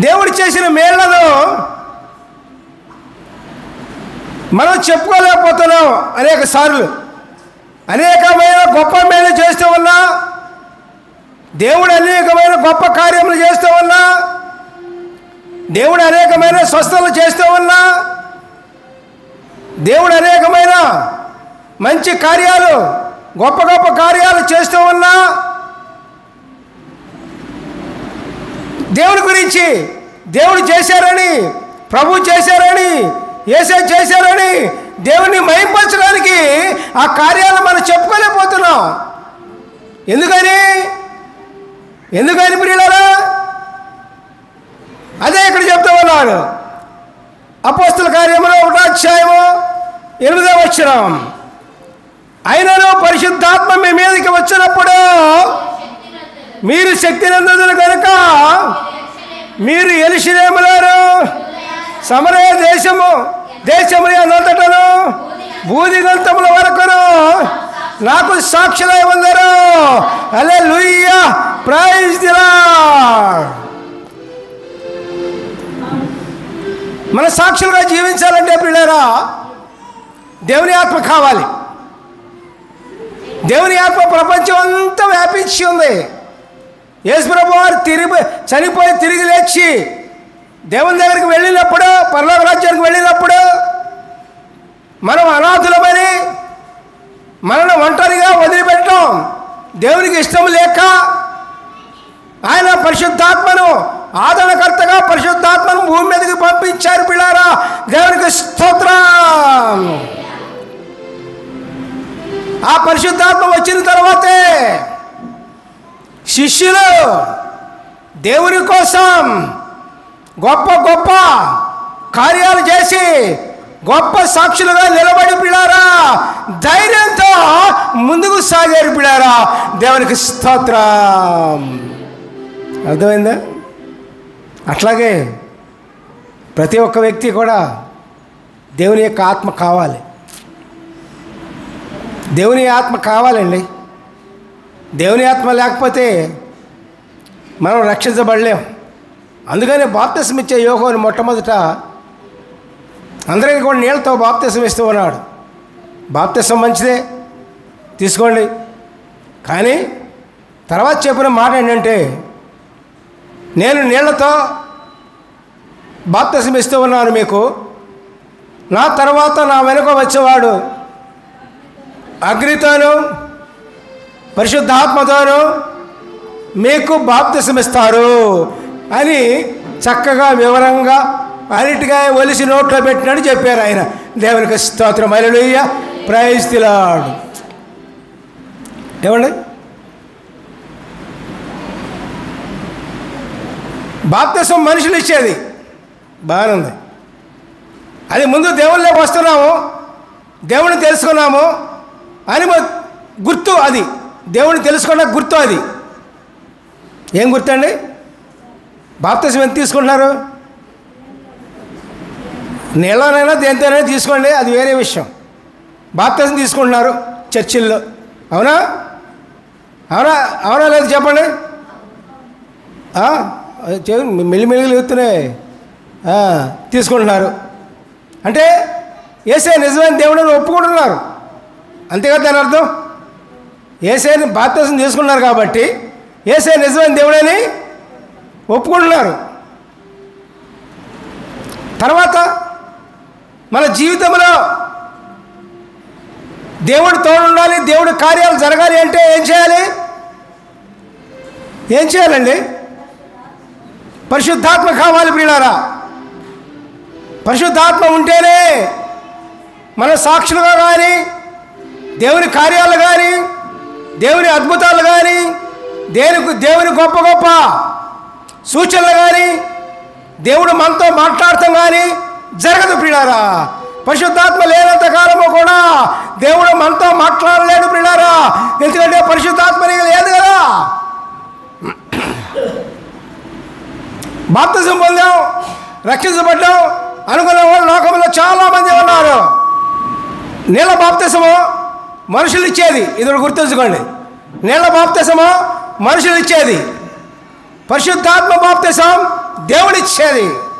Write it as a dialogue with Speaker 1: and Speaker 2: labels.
Speaker 1: దేవుడు చేసిన మేళ్లను మనం చెప్పుకోలేకపోతున్నాం. అనేక సార్లు అనేకమైన గొప్ప మేలు చేస్తూ ఉన్నా, దేవుడు అనేకమైన గొప్ప కార్యములు చేస్తూ ఉన్నా, దేవుడు అనేకమైన స్వస్థతలు చేస్తూ ఉన్నా, దేవుడు అనేకమైన మంచి కార్యాలు గొప్ప గొప్ప కార్యాలు చేస్తూ ఉన్నా, దేవుడి గురించి దేవుడు చేశారని, ప్రభు చేశారని, యేసయ్య చేశారని దేవుని మహింపరచడానికి ఆ కార్యాలు మనం చెప్పుకోలేకపోతున్నాం. ఎందుకని ప్రియులారా? అదే ఇక్కడ చెప్తూ ఉన్నాడు. అపోస్తల కార్యములు 1వ అధ్యాయము 8వ వచనం, అయినను పరిశుద్ధాత్మ మీ మీదకి వచ్చినప్పుడు మీరు శక్తి నందుదురు కనుక మీరు యెరూషలేములోను సమరయ దేశముల అంతటను భూదిగంతముల వరకును నాకు సాక్షులై ఉందరు. హల్లెలూయా, ప్రైజ్ ది లార్డ్. మన సాక్షులుగా జీవించాలంటే ప్రియులారా దేవుని ఆత్మ కావాలి. దేవుని ఆత్మ ప్రపంచం అంతా వ్యాపించి ఉంది. యేసు ప్రభువు వారు చనిపోయి తిరిగి లేచి దేవుని దగ్గరికి వెళ్ళినప్పుడు, పరలోక రాజ్యానికి వెళ్ళినప్పుడు మనం అనాథులమని మనల్ని ఒంటరిగా వదిలిపెట్టడం దేవునికి ఇష్టం లేక ఆయన పరిశుద్ధాత్మను, ఆదరణకర్తగా పరిశుద్ధాత్మను భూమి మీదకి పంపించారు. పిల్లారా, దేవునికి స్తోత్రం. ఆ పరిశుద్ధాత్మ వచ్చిన తర్వాతే శిష్యులు దేవుని కోసం గొప్ప గొప్ప కార్యాలు చేసి గొప్ప సాక్షులుగా నిలబడి పిల్లారా ధైర్యంతో ముందుకు సాగారు. పిల్లారా, దేవునికి స్తోత్రం. అర్థమైందా? అట్లాగే ప్రతి ఒక్క వ్యక్తి కూడా దేవుని యొక్క ఆత్మ కావాలి. దేవుని ఆత్మ కావాలండి. దేవుని ఆత్మ లేకపోతే మనం రక్షించబడలేం. అందుకని బాప్తిసం ఇచ్చే యోహాను మొట్టమొదట అందరికీ కూడా నీళ్ళతో బాప్తిసం ఇస్తూ ఉన్నాడు. బాప్తిసం మంచిదే, తీసుకోండి. కానీ తర్వాత చెప్పిన మాట ఏంటంటే, నేను నీళ్లతో బాప్తిసం ఇస్తూ ఉన్నాను మీకు, నా తర్వాత నా వెనుక వచ్చేవాడు అగ్నితోనూ పరిశుద్ధాత్మతోనూ మీకు బాప్తిసం ఇస్తారు అని చక్కగా వివరంగా అన్నిటిగా ఒలిసి నోట్లో పెట్టినట్టు చెప్పారు ఆయన. దేవునికి స్తోత్రం. హల్లెలూయా, ప్రైజ్ ది లార్డ్. ఏమండి, బాప్తిసం మనుషులు ఇచ్చేది బాగానే ఉంది. అది ముందు దేవుళ్ళలోకి వస్తున్నాము, దేవుని తెలుసుకున్నాము అని గుర్తు. అది దేవుని తెలుసుకున్న గుర్తు. అది ఏం గుర్తండి? బాప్తిసం ఎంత తీసుకుంటున్నారు? నీళ్ళనైనా దేనితోనైనా తీసుకోండి, అది వేరే విషయం. బాప్తిసం తీసుకుంటున్నారు చర్చిల్లో. అవునా అవునా అవునా లేదు చెప్పండి. మెల్లిమెల్లిగా ఎత్తున్నాయి తీసుకుంటున్నారు. అంటే యేసయ్య నిజమైన దేవుడిని ఒప్పుకుంటున్నారు. అంతేకాదు దాని అర్థం. యేసయ్యని బాప్తిసం తీసుకున్నారు కాబట్టి యేసయ్య నిజమైన దేవుడని ఒప్పుకుంటున్నారు. తర్వాత మన జీవితంలో దేవుడు తోడుండాలి, దేవుడి కార్యాలు జరగాలి అంటే ఏం చేయాలి? ఏం చేయాలండి? పరిశుద్ధాత్మ కావాలి ప్రియులారా. పరిశుద్ధాత్మ ఉంటేనే మన సాక్షులుగా కానీ, దేవుని కార్యాలు కానీ, దేవుని అద్భుతాలు కానీ, దేవుని గొప్ప గొప్ప సూచనలు కానీ, దేవుడు మనతో మాట్లాడటం కానీ జరగదు ప్రియులారా. పరిశుద్ధాత్మ లేనంత కాలము కూడా దేవుడు మనతో మాట్లాడలేడు ప్రియులారా. ఎందుకంటే పరిశుద్ధాత్మ లేదు కదా. బాప్తిసం పొందాం, రక్షించబడ్డాం అనుకున్న వాళ్ళు లోకంలో చాలామంది ఉన్నారు. నీళ్ళ బాప్తిసము మనుషులు ఇచ్చేది, ఇది గుర్తుంచుకోండి. నీళ్ళ బాప్తిసము మనుషులు ఇచ్చేది. పరిశుద్ధాత్మ బాప్తిసం దేవుడిచ్చేది.